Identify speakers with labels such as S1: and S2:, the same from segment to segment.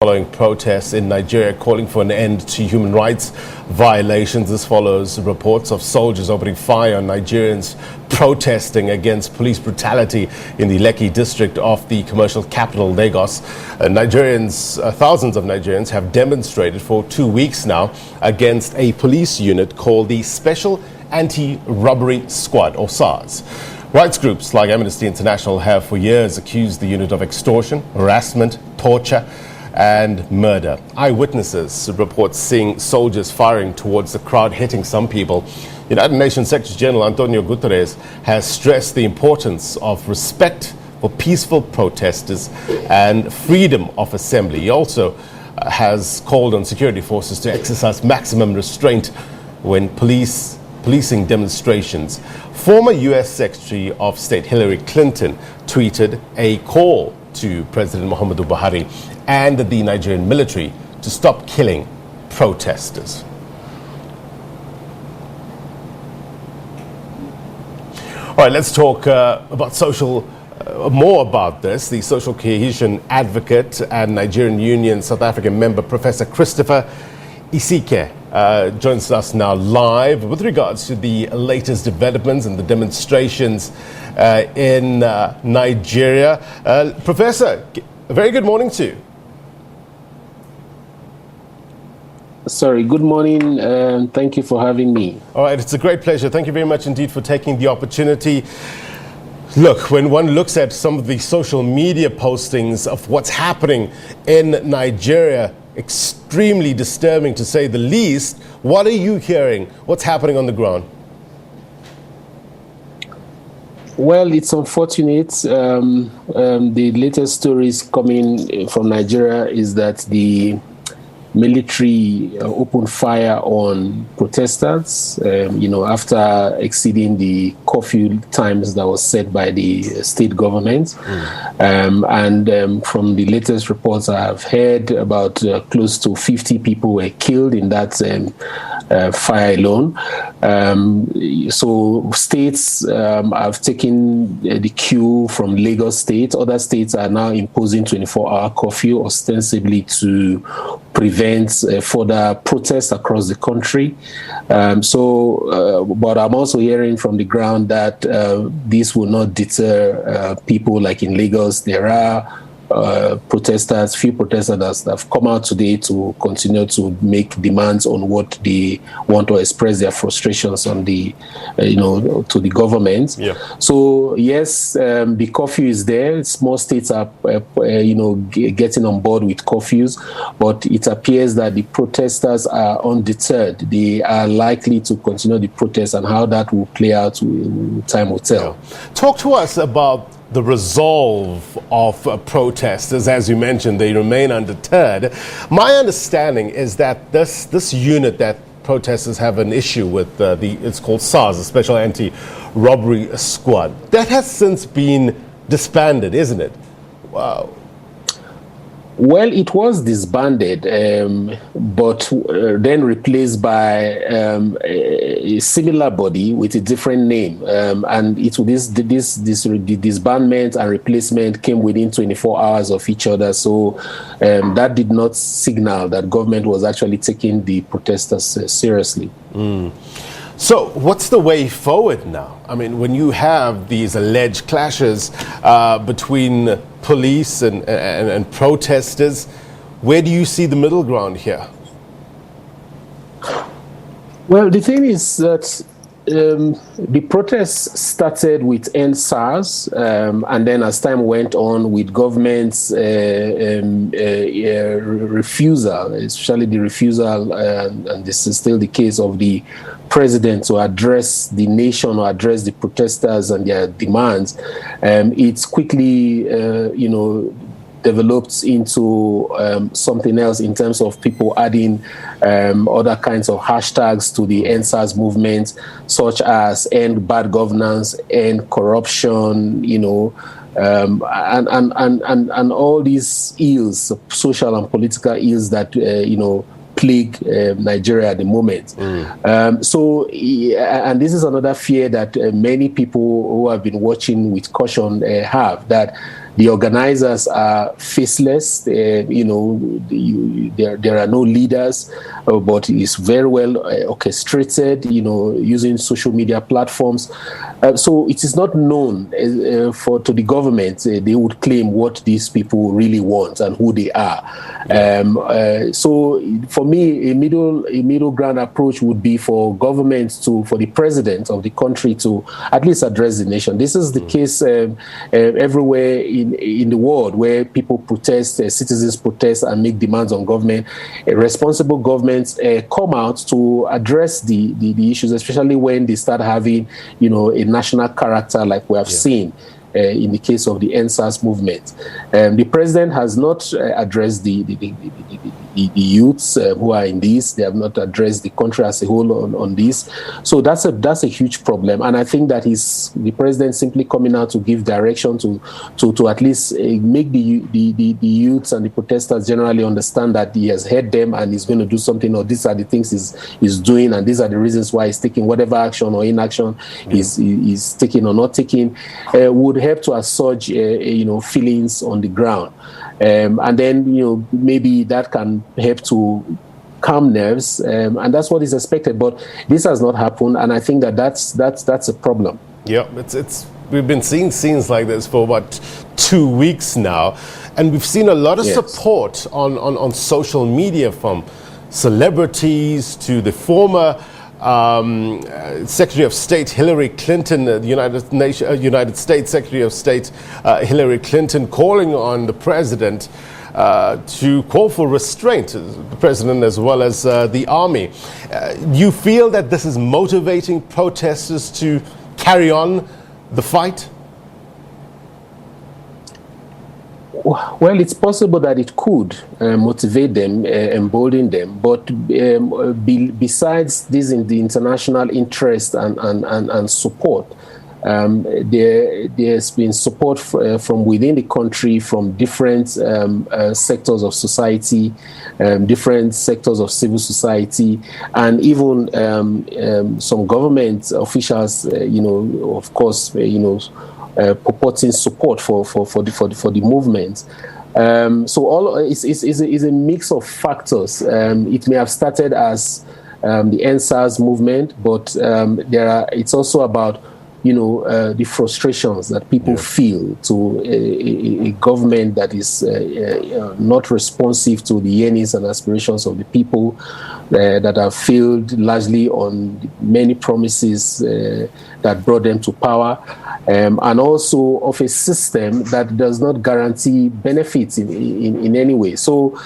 S1: Following protests in Nigeria calling for an end to human rights violations. This follows reports of soldiers opening fire on Nigerians protesting against police brutality in the Lekki district of the commercial capital, Lagos. Thousands of Nigerians have demonstrated for 2 weeks now against a police unit called the Special Anti-Robbery Squad, or SARS. Rights groups like Amnesty International have for years accused the unit of extortion, harassment, torture, and murder. Eyewitnesses report seeing soldiers firing towards the crowd, hitting some people. United Nations Secretary General Antonio Guterres has stressed the importance of respect for peaceful protesters and freedom of assembly. He also has called on security forces to exercise maximum restraint when policing demonstrations. Former U.S. Secretary of State Hillary Clinton tweeted a call to President Muhammadu Buhari and the Nigerian military to stop killing protesters. All right, let's talk about more about this. The social cohesion advocate and Nigerian Union South Africa member, Professor Christopher Isike, joins us now live with regards to the latest developments and the demonstrations in Nigeria. Professor, a very good morning to you.
S2: Sorry, good morning, and thank you for having me.
S1: All right, it's a great pleasure. Thank you very much indeed for taking the opportunity. Look, when one looks at some of the social media postings of what's happening in Nigeria, extremely disturbing to say the least. What are you hearing? What's happening on the ground?
S2: Well, it's unfortunate. The latest stories coming from Nigeria is that the military opened fire on protesters, after exceeding the curfew times that was set by the state government. From the latest reports I have heard, about close to 50 people were killed in that fire alone. So states have taken the cue from Lagos State. Other states are now imposing 24-hour curfew, ostensibly to prevent further protests across the country. But I'm also hearing from the ground that this will not deter people. Like in Lagos, there are few protesters that have come out today to continue to make demands on what they want to express their frustrations on the, to the government. Yeah. So yes, the curfew is there. More states are, getting on board with curfews, but it appears that the protesters are undeterred. They are likely to continue the protest, and how that will play out, time will tell.
S1: Yeah. Talk to us about the resolve of protesters. As you mentioned, they remain undeterred. My understanding is that this unit that protesters have an issue with, it's called SARS, the Special Anti-Robbery Squad, that has since been disbanded, isn't it? Wow.
S2: Well, it was disbanded, but then replaced by a similar body with a different name. And this disbandment and replacement came within 24 hours of each other. So that did not signal that government was actually taking the protesters seriously.
S1: So what's the way forward now? I mean, when you have these alleged clashes between police and protesters, where do you see the middle ground here?
S2: Well, the thing is that the protests started with End SARS, and then as time went on, with government's refusal, especially the refusal, and this is still the case of the president, to address the nation or address the protesters and their demands, it's quickly, developed into something else in terms of people adding other kinds of hashtags to the End SARS movement, such as end bad governance, end corruption, and all these ills, social and political ills that plague Nigeria at the moment. And this is another fear that many people who have been watching with caution have, that The organizers are faceless. There are no leaders, but it's very well orchestrated, using social media platforms. So it is not known to the government. They would claim what these people really want and who they are. So for me, a middle ground approach would be for governments for the president of the country to at least address the nation. This is the case everywhere in the world where people protest, citizens protest and make demands on government. Responsible governments come out to address the issues, especially when they start having, a national character like we have seen in the case of the NSAS movement. The president has not addressed the youths who are in this. They have not addressed the country as a whole on this. So that's a huge problem. And I think that the president simply coming out to give direction to at least make the youths and the protesters generally understand that he has heard them and he's going to do something, or these are the things he's doing, and these are the reasons why he's taking whatever action or inaction he's taking or not taking, would help to assuage feelings on the ground, and then maybe that can help to calm nerves, and that's what is expected. But this has not happened, and I think that's a problem.
S1: Yeah, we've been seeing scenes like this for about 2 weeks now, and we've seen a lot of support on social media from celebrities to the former Secretary of State Hillary Clinton, the United States Secretary of State Hillary Clinton, calling on the president to call for restraint, the president as well as the army. Do you feel that this is motivating protesters to carry on the fight?
S2: Well, it's possible that it could motivate them, embolden them. But besides this, in the international interest and support, there's been support from within the country, from different sectors of society, different sectors of civil society, and even some government officials, of course, purporting support for the movement. So all is a mix of factors. It may have started as the NSAS movement, but it's also about the frustrations that people feel to a government that is not responsive to the yearnings and aspirations of the people, that are failed largely on many promises that brought them to power, and also of a system that does not guarantee benefits in any way. So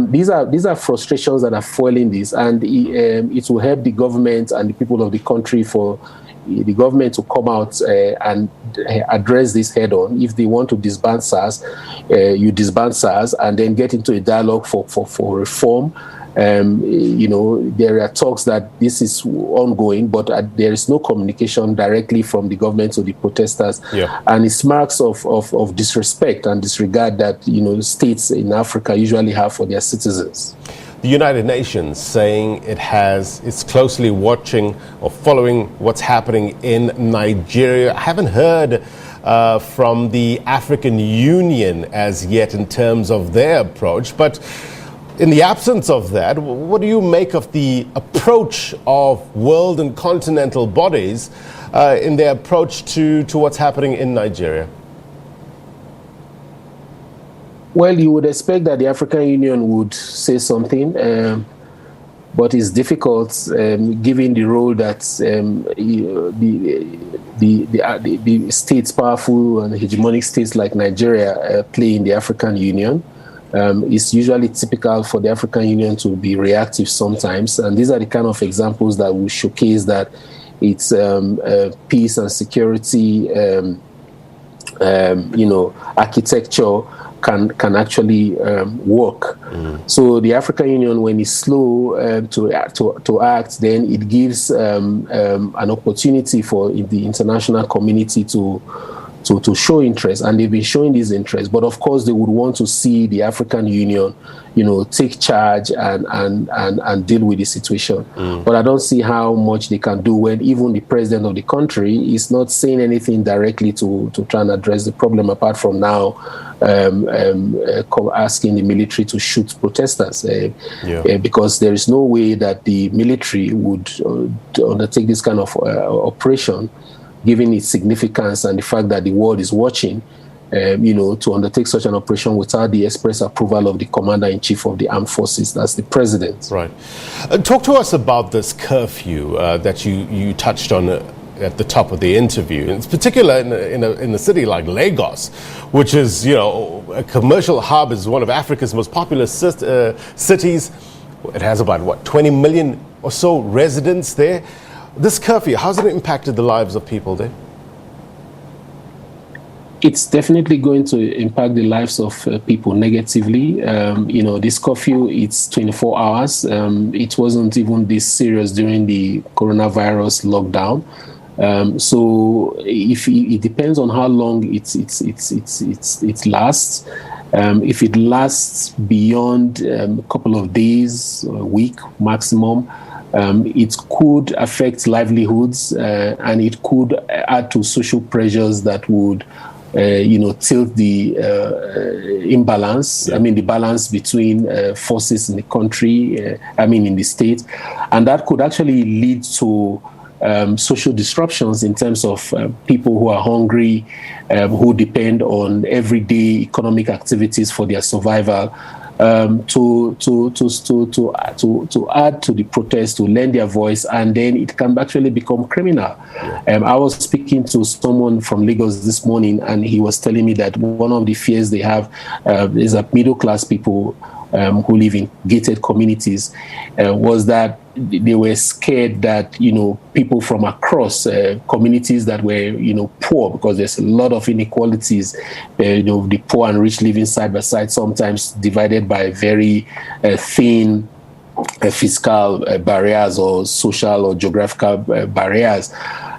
S2: these are frustrations that are fueling this, and it will help the government and the people of the country for the government to come out and address this head on. If they want to disband SARS, you disband SARS and then get into a dialogue for reform. There are talks that this is ongoing, but there is no communication directly from the government to the protesters. And it's marks of disrespect and disregard that states in Africa usually have for their citizens.
S1: The United Nations saying it's closely watching or following what's happening in Nigeria. I haven't heard from the African Union as yet in terms of their approach, but in the absence of that, what do you make of the approach of world and continental bodies in their approach to what's happening in Nigeria?
S2: Well, you would expect that the African Union would say something, but it's difficult given the role that the states, powerful and hegemonic states like Nigeria, play in the African Union. It's usually typical for the African Union to be reactive sometimes, and these are the kind of examples that will showcase that it's peace and security, architecture can actually work. So the African Union, when it's slow to act, then it gives an opportunity for the international community to to show interest, and they've been showing this interest. But of course, they would want to see the African Union, take charge and deal with the situation. But I don't see how much they can do when even the president of the country is not saying anything directly to try and address the problem, apart from now asking the military to shoot protesters, because there is no way that the military would undertake this kind of operation, given its significance and the fact that the world is watching, to undertake such an operation without the express approval of the commander-in-chief of the armed forces, that's the president.
S1: Right. Talk to us about this curfew that you touched on at the top of the interview. In particular, in a city like Lagos, which is, a commercial hub, is one of Africa's most populous cities. It has about, 20 million or so residents there. This curfew, how's it impacted the lives of people there?
S2: It's definitely going to impact the lives of people negatively. This curfew, it's 24 hours. It wasn't even this serious during the coronavirus lockdown. So if it depends on how long it lasts. If it lasts beyond a couple of days, a week maximum, it could affect livelihoods, and it could add to social pressures that would tilt the imbalance.
S1: Yeah.
S2: The balance between forces in the country, in the state. And that could actually lead to social disruptions in terms of people who are hungry, who depend on everyday economic activities for their survival, to add to the protest, to lend their voice, and then it can actually become criminal. Yeah. I was speaking to someone from Lagos this morning, and he was telling me that one of the fears they have is that middle-class people who live in gated communities was that they were scared that people from across communities that were poor, because there's a lot of inequalities, the poor and rich living side by side, sometimes divided by very thin fiscal barriers or social or geographical barriers,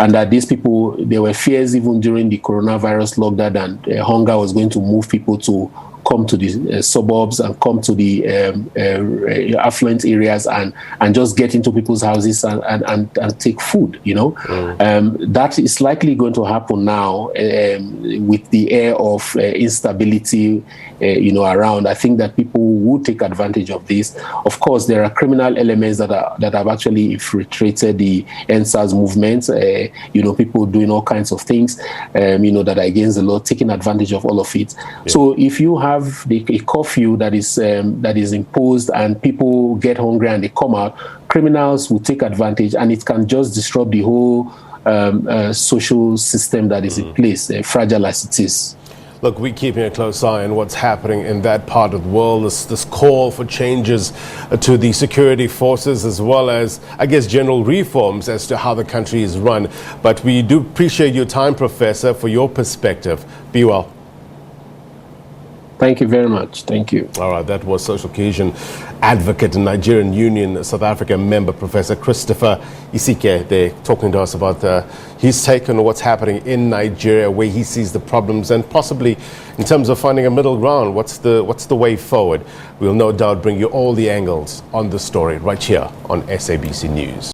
S2: and that these people, there were fears even during the coronavirus lockdown that hunger was going to move people to come to the suburbs and come to the affluent areas and just get into people's houses and take food, That is likely going to happen now with the air of instability, around. I think that people will take advantage of this. Of course, there are criminal elements that have actually infiltrated the NSAS movement, people doing all kinds of things, that are against the law, taking advantage of all of it. Yeah. So if you have a curfew that is imposed and people get hungry and they come out, criminals will take advantage, and it can just disrupt the whole social system that is in place, fragile as it is.
S1: Look, we're keeping a close eye on what's happening in that part of the world, this call for changes to the security forces, as well as, I guess, general reforms as to how the country is run. But we do appreciate your time, Professor, for your perspective. Be well.
S2: Thank you very much. Thank you.
S1: All right, that was social cohesion advocate and Nigerian Union South Africa member, Professor Christopher Isike. They're talking to us about his take on what's happening in Nigeria, where he sees the problems, and possibly in terms of finding a middle ground, what's the way forward. We'll no doubt bring you all the angles on the story right here on SABC News.